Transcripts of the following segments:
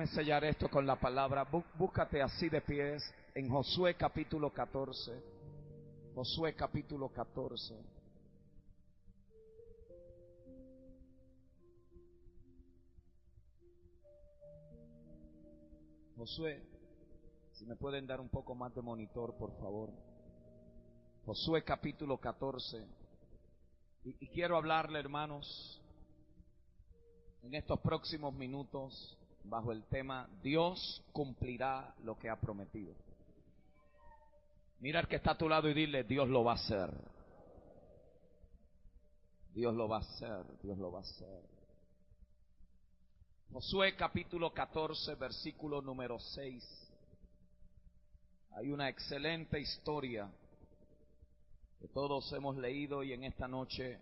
Déjame sellar esto con la palabra. Búscate así de pies en Josué capítulo 14. Josué capítulo 14. Josué, si me pueden dar un poco más de monitor, por favor. Josué capítulo 14. Y quiero hablarle, hermanos, en estos próximos minutos, bajo el tema, Dios cumplirá lo que ha prometido. Mira al que está a tu lado y dile, Dios lo va a hacer. Dios lo va a hacer, Dios lo va a hacer. Josué capítulo 14, versículo número 6. Hay una excelente historia que todos hemos leído y en esta noche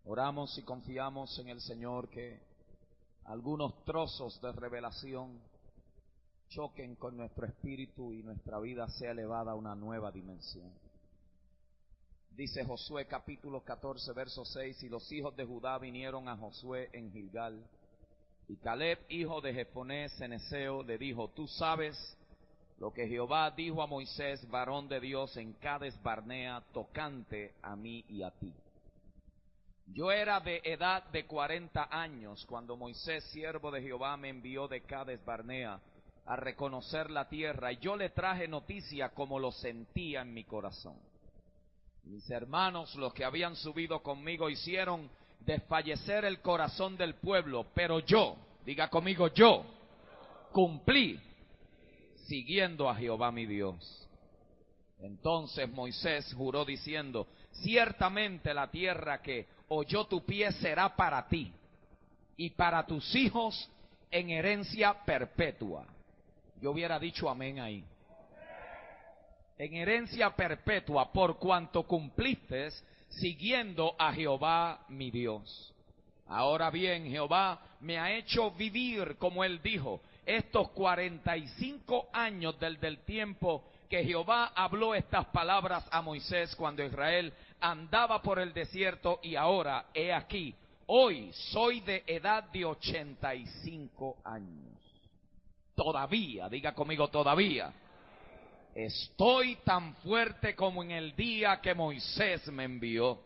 oramos y confiamos en el Señor que algunos trozos de revelación choquen con nuestro espíritu y nuestra vida sea elevada a una nueva dimensión. Dice Josué capítulo 14, verso 6, y los hijos de Judá vinieron a Josué en Gilgal, y Caleb, hijo de Jefoné ceneseo, le dijo, tú sabes lo que Jehová dijo a Moisés, varón de Dios, en Cades Barnea, tocante a mí y a ti. Yo era de edad de 40 años cuando Moisés, siervo de Jehová, me envió de Cades Barnea a reconocer la tierra, y yo le traje noticia como lo sentía en mi corazón. Mis hermanos, los que habían subido conmigo, hicieron desfallecer el corazón del pueblo, pero yo, diga conmigo, yo cumplí siguiendo a Jehová mi Dios. Entonces Moisés juró diciendo, ciertamente la tierra que oyó tu pie será para ti y para tus hijos en herencia perpetua. Yo hubiera dicho amén ahí. En herencia perpetua, por cuanto cumpliste siguiendo a Jehová mi Dios. Ahora bien, Jehová me ha hecho vivir, como él dijo, estos 45 años del tiempo que Jehová habló estas palabras a Moisés cuando Israel andaba por el desierto, y ahora, he aquí, hoy soy de edad de 85 años. Todavía, diga conmigo, todavía estoy tan fuerte como en el día que Moisés me envió.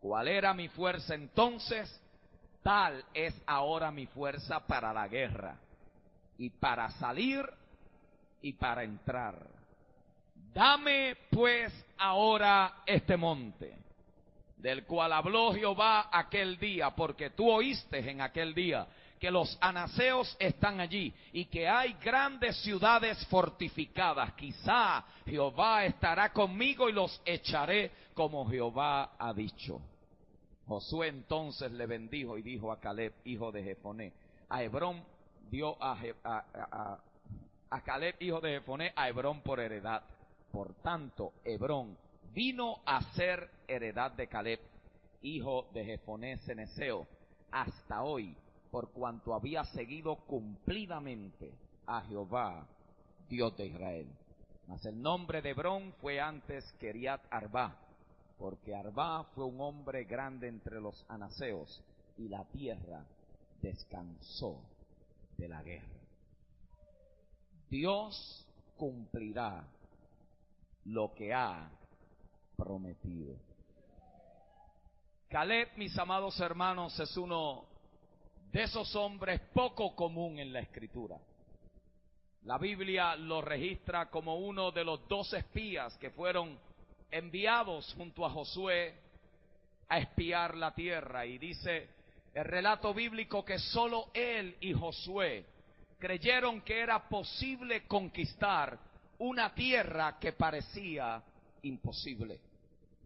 ¿Cuál era mi fuerza entonces? Tal es ahora mi fuerza para la guerra, y para salir y para entrar. Dame pues ahora este monte, del cual habló Jehová aquel día, porque tú oíste en aquel día que los anaseos están allí y que hay grandes ciudades fortificadas. Quizá Jehová estará conmigo y los echaré como Jehová ha dicho. Josué entonces le bendijo y dijo a Caleb, hijo de Jefoné, a Hebrón dio a Caleb, hijo de Jefoné, a Hebrón por heredad. Por tanto, Hebrón vino a ser heredad de Caleb, hijo de Jefoné ceneseo, hasta hoy, por cuanto había seguido cumplidamente a Jehová, Dios de Israel. Mas el nombre de Hebrón fue antes Kiriat Arba, porque Arba fue un hombre grande entre los anaseos, y la tierra descansó de la guerra. Dios cumplirá lo que ha prometido. Caleb, mis amados hermanos, es uno de esos hombres poco común en la Escritura. La Biblia lo registra como uno de los 12 espías que fueron enviados junto a Josué a espiar la tierra, y dice el relato bíblico que solo él y Josué creyeron que era posible conquistar una tierra que parecía imposible.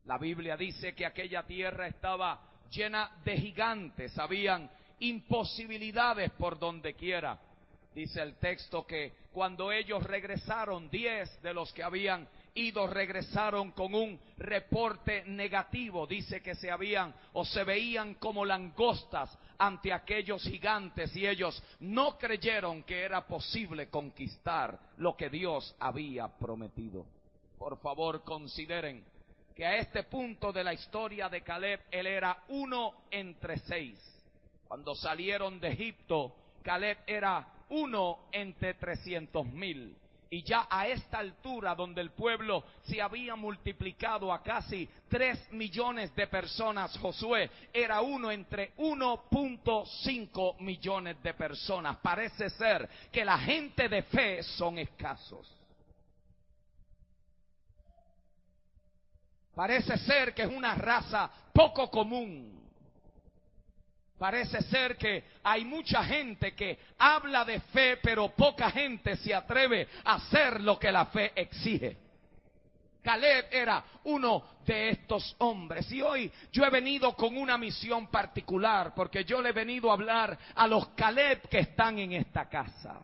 La Biblia dice que aquella tierra estaba llena de gigantes, habían imposibilidades por donde quiera. Dice el texto que cuando ellos regresaron, 10 de los que habían ido regresaron con un reporte negativo. Dice que se veían como langostas ante aquellos gigantes, y ellos no creyeron que era posible conquistar lo que Dios había prometido. Por favor, consideren que a este punto de la historia de Caleb, él era uno entre 6. Cuando salieron de Egipto, Caleb era uno entre 300,000. Y ya a esta altura, donde el pueblo se había multiplicado a casi 3 millones de personas, Josué era uno entre 1.5 millones de personas. Parece ser que la gente de fe son escasos. Parece ser que es una raza poco común. Parece ser que hay mucha gente que habla de fe, pero poca gente se atreve a hacer lo que la fe exige. Caleb era uno de estos hombres. Y hoy yo he venido con una misión particular, porque yo le he venido a hablar a los Caleb que están en esta casa.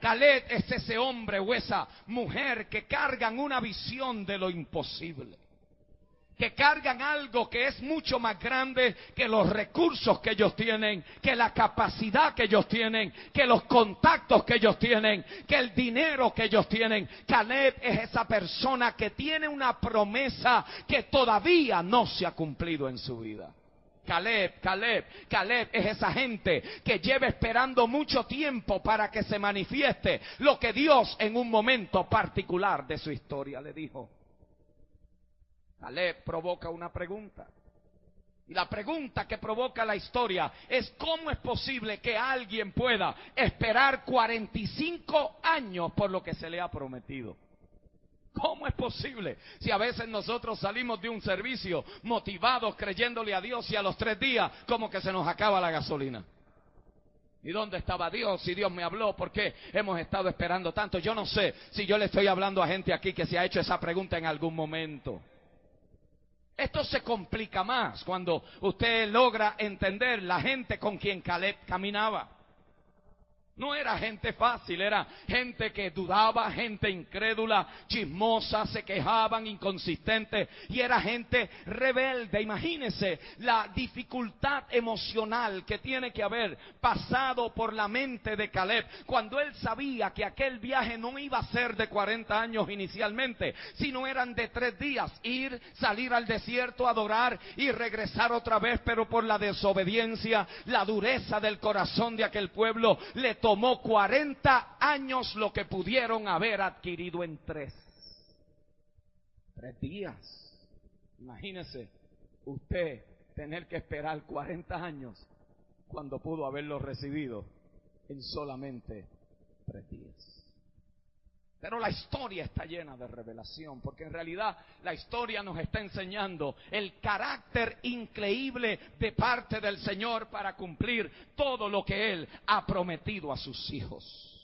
Caleb es ese hombre o esa mujer que cargan una visión de lo imposible, que cargan algo que es mucho más grande que los recursos que ellos tienen, que la capacidad que ellos tienen, que los contactos que ellos tienen, que el dinero que ellos tienen. Caleb es esa persona que tiene una promesa que todavía no se ha cumplido en su vida. Caleb es esa gente que lleva esperando mucho tiempo para que se manifieste lo que Dios en un momento particular de su historia le dijo. Caleb provoca una pregunta. Y la pregunta que provoca la historia es: ¿cómo es posible que alguien pueda esperar 45 años por lo que se le ha prometido? ¿Cómo es posible? Si a veces nosotros salimos de un servicio motivados, creyéndole a Dios, y a los 3 días como que se nos acaba la gasolina. ¿Y dónde estaba Dios? Si Dios me habló, ¿por qué hemos estado esperando tanto? Yo no sé si yo le estoy hablando a gente aquí que se ha hecho esa pregunta en algún momento. Esto se complica más cuando usted logra entender la gente con quien Caleb caminaba. No era gente fácil, era gente que dudaba, gente incrédula, chismosa, se quejaban, inconsistentes, y era gente rebelde. Imagínese la dificultad emocional que tiene que haber pasado por la mente de Caleb cuando él sabía que aquel viaje no iba a ser de 40 años inicialmente, sino eran de 3 días, ir, salir al desierto, adorar y regresar otra vez, pero por la desobediencia, la dureza del corazón de aquel pueblo, le tomó 40 años lo que pudieron haber adquirido en 3 días. Imagínese usted tener que esperar 40 años cuando pudo haberlo recibido en solamente 3 días. Pero la historia está llena de revelación, porque en realidad la historia nos está enseñando el carácter increíble de parte del Señor para cumplir todo lo que Él ha prometido a sus hijos.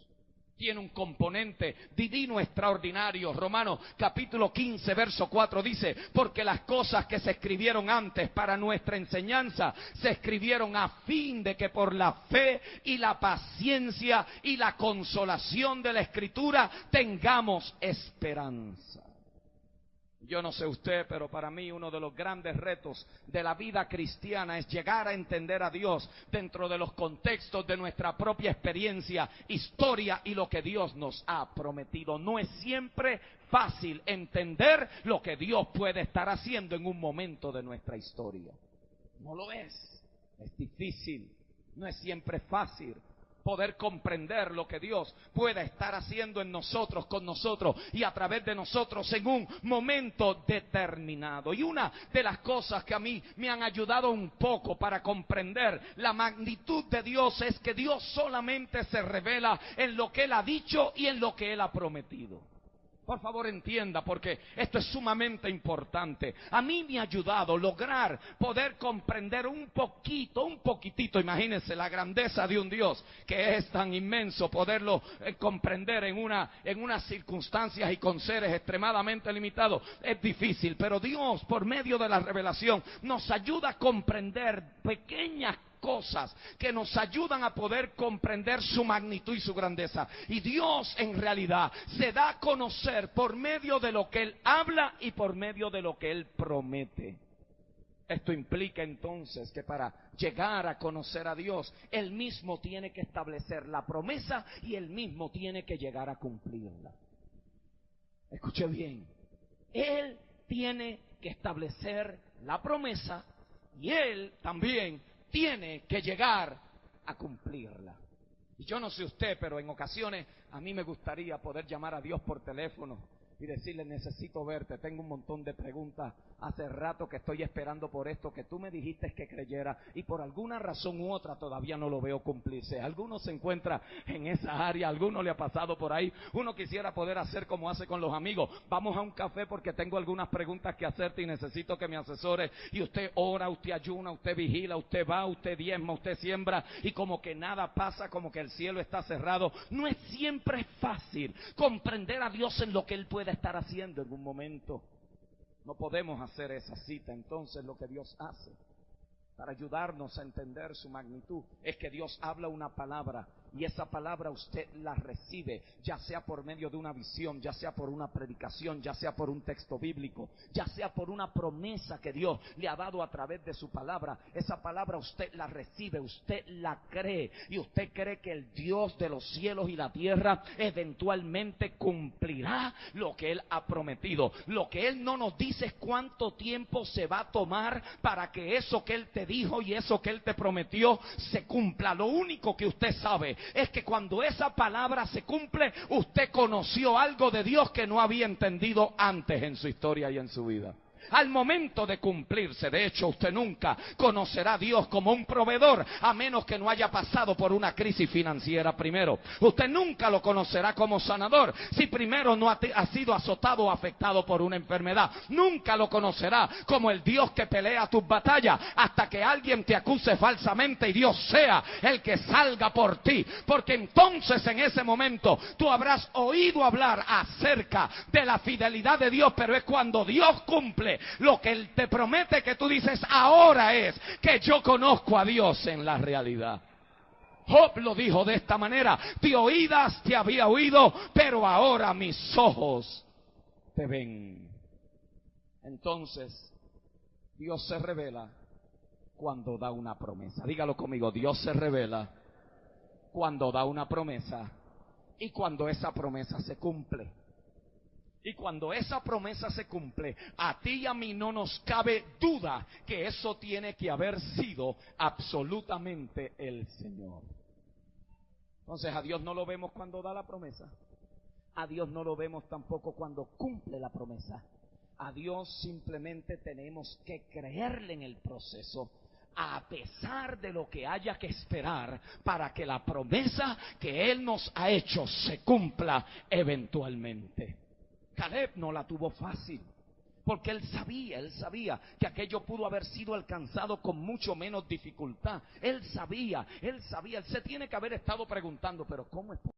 Tiene un componente divino extraordinario. Romanos capítulo 15 verso 4 dice: porque las cosas que se escribieron antes para nuestra enseñanza se escribieron a fin de que por la fe y la paciencia y la consolación de la Escritura tengamos esperanza. Yo no sé usted, pero para mí uno de los grandes retos de la vida cristiana es llegar a entender a Dios dentro de los contextos de nuestra propia experiencia, historia y lo que Dios nos ha prometido. No es siempre fácil entender lo que Dios puede estar haciendo en un momento de nuestra historia. No lo es. Es difícil. No es siempre fácil poder comprender lo que Dios pueda estar haciendo en nosotros, con nosotros y a través de nosotros en un momento determinado. Y una de las cosas que a mí me han ayudado un poco para comprender la magnitud de Dios es que Dios solamente se revela en lo que Él ha dicho y en lo que Él ha prometido. Por favor entienda, porque esto es sumamente importante. A mí me ha ayudado lograr poder comprender un poquitito, imagínense la grandeza de un Dios que es tan inmenso, poderlo comprender en unas circunstancias y con seres extremadamente limitados. Es difícil, pero Dios por medio de la revelación nos ayuda a comprender pequeñas cosas que nos ayudan a poder comprender su magnitud y su grandeza. Y Dios en realidad se da a conocer por medio de lo que Él habla y por medio de lo que Él promete. Esto implica entonces que para llegar a conocer a Dios, Él mismo tiene que establecer la promesa y Él mismo tiene que llegar a cumplirla. Escuche bien, Él tiene que establecer la promesa y Él también tiene que llegar a cumplirla. Y yo no sé usted, pero en ocasiones a mí me gustaría poder llamar a Dios por teléfono y decirle: necesito verte, tengo un montón de preguntas, hace rato que estoy esperando por esto que tú me dijiste que creyera, y por alguna razón u otra todavía no lo veo cumplirse. Alguno se encuentra en esa área, alguno le ha pasado por ahí. Uno quisiera poder hacer como hace con los amigos: vamos a un café porque tengo algunas preguntas que hacerte y necesito que me asesores. Y usted ora, usted ayuna, usted vigila, usted va, usted diezma, usted siembra, y como que nada pasa, como que el cielo está cerrado. No es siempre fácil comprender a Dios en lo que Él puede estar haciendo en un momento. No podemos hacer esa cita. Entonces lo que Dios hace para ayudarnos a entender su magnitud es que Dios habla una palabra, y esa palabra usted la recibe, ya sea por medio de una visión, ya sea por una predicación, ya sea por un texto bíblico, ya sea por una promesa que Dios le ha dado a través de su palabra. Esa palabra usted la recibe, usted la cree, y usted cree que el Dios de los cielos y la tierra eventualmente cumplirá lo que Él ha prometido. Lo que Él no nos dice es cuánto tiempo se va a tomar para que eso que Él te dijo y eso que Él te prometió se cumpla. Lo único que usted sabe es que cuando esa palabra se cumple, usted conoció algo de Dios que no había entendido antes en su historia y en su vida. Al momento de cumplirse, de hecho, usted nunca conocerá a Dios como un proveedor, a menos que no haya pasado por una crisis financiera primero. Usted nunca lo conocerá como sanador si primero no ha sido azotado o afectado por una enfermedad. Nunca lo conocerá como el Dios que pelea tus batallas hasta que alguien te acuse falsamente y Dios sea el que salga por ti. Porque entonces, en ese momento, tú habrás oído hablar acerca de la fidelidad de Dios, pero es cuando Dios cumple lo que Él te promete que tú dices: ahora es que yo conozco a Dios en la realidad. Job lo dijo de esta manera: de oídas te había oído, pero ahora mis ojos te ven. Entonces, Dios se revela cuando da una promesa. Dígalo conmigo: Dios se revela cuando da una promesa y cuando esa promesa se cumple. Y cuando esa promesa se cumple, a ti y a mí no nos cabe duda que eso tiene que haber sido absolutamente el Señor. Entonces, a Dios no lo vemos cuando da la promesa. A Dios no lo vemos tampoco cuando cumple la promesa. A Dios simplemente tenemos que creerle en el proceso, a pesar de lo que haya que esperar para que la promesa que Él nos ha hecho se cumpla eventualmente. Caleb no la tuvo fácil, porque él sabía que aquello pudo haber sido alcanzado con mucho menos dificultad. Él sabía, él se tiene que haber estado preguntando: pero ¿cómo es posible